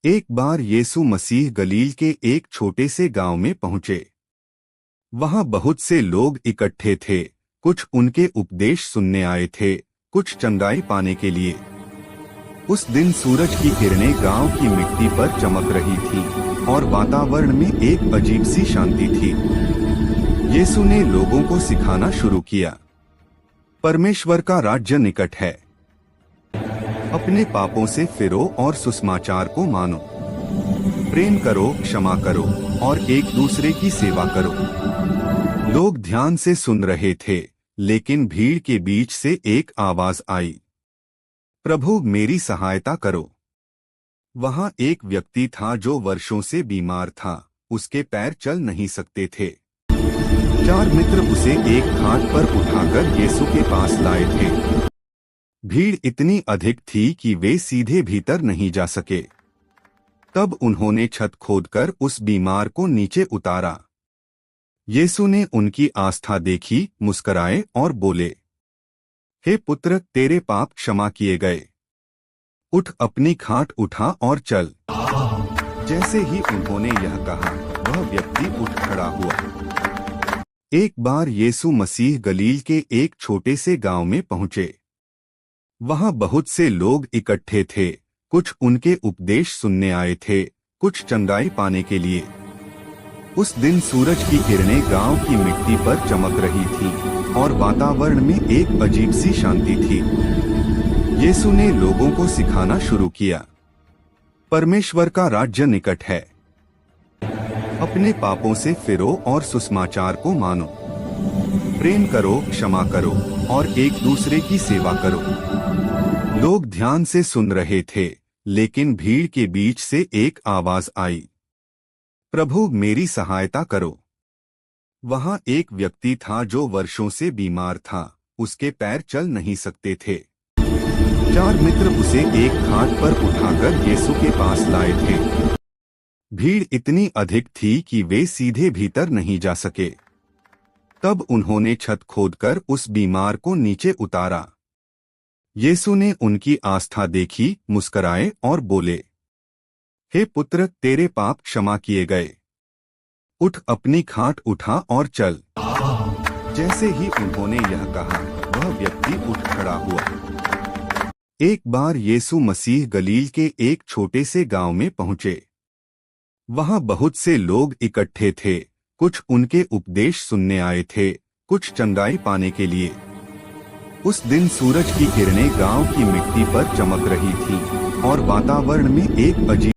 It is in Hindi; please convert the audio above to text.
एक बार यीशु मसीह गलील के एक छोटे से गांव में पहुंचे। वहां बहुत से लोग इकट्ठे थे। कुछ उनके उपदेश सुनने आए थे, कुछ चंगाई पाने के लिए। उस दिन सूरज की किरणें गांव की मिट्टी पर चमक रही थी और वातावरण में एक अजीब सी शांति थी। यीशु ने लोगों को सिखाना शुरू किया, परमेश्वर का राज्य निकट है। अपने पापों से फिरो और सुसमाचार को मानो। प्रेम करो, क्षमा करो और एक दूसरे की सेवा करो। लोग ध्यान से सुन रहे थे, लेकिन भीड़ के बीच से एक आवाज आई, प्रभु मेरी सहायता करो। वहां एक व्यक्ति था जो वर्षों से बीमार था। उसके पैर चल नहीं सकते थे। 4 मित्र उसे एक खाट पर उठाकर यीशु के पास लाए थे। भीड़ इतनी अधिक थी कि वे सीधे भीतर नहीं जा सके। तब उन्होंने छत खोदकर उस बीमार को नीचे उतारा। यीशु ने उनकी आस्था देखी, मुस्कुराए और बोले, हे पुत्र, तेरे पाप क्षमा किए गए। उठ, अपनी खाट उठा और चल। जैसे ही उन्होंने यह कहा, वह व्यक्ति उठ खड़ा हुआ। एक बार यीशु मसीह गलील के एक छोटे से गांव में पहुंचे। वहां बहुत से लोग इकट्ठे थे। कुछ उनके उपदेश सुनने आए थे, कुछ चंगाई पाने के लिए। उस दिन सूरज की किरणें गांव की मिट्टी पर चमक रही थी और वातावरण में एक अजीब सी शांति थी। यीशु ने लोगों को सिखाना शुरू किया, परमेश्वर का राज्य निकट है। अपने पापों से फिरो और सुसमाचार को मानो। प्रेम करो, क्षमा करो और एक दूसरे की सेवा करो। लोग ध्यान से सुन रहे थे, लेकिन भीड़ के बीच से एक आवाज आई, प्रभु मेरी सहायता करो। वहां एक व्यक्ति था जो वर्षों से बीमार था। उसके पैर चल नहीं सकते थे। 4 मित्र उसे एक खाट पर उठाकर यीशु के पास लाए थे। भीड़ इतनी अधिक थी कि वे सीधे भीतर नहीं जा सके। तब उन्होंने छत खोदकर उस बीमार को नीचे उतारा। यीशु ने उनकी आस्था देखी, मुस्कुराए और बोले, हे पुत्र, तेरे पाप क्षमा किए गए। उठ, अपनी खाट उठा और चल। जैसे ही उन्होंने यह कहा, वह व्यक्ति उठ खड़ा हुआ। एक बार यीशु मसीह गलील के एक छोटे से गांव में पहुंचे। वहां बहुत से लोग इकट्ठे थे। कुछ उनके उपदेश सुनने आए थे, कुछ चंगाई पाने के लिए। उस दिन सूरज की किरणें गांव की मिट्टी पर चमक रही थी और वातावरण में एक अजीब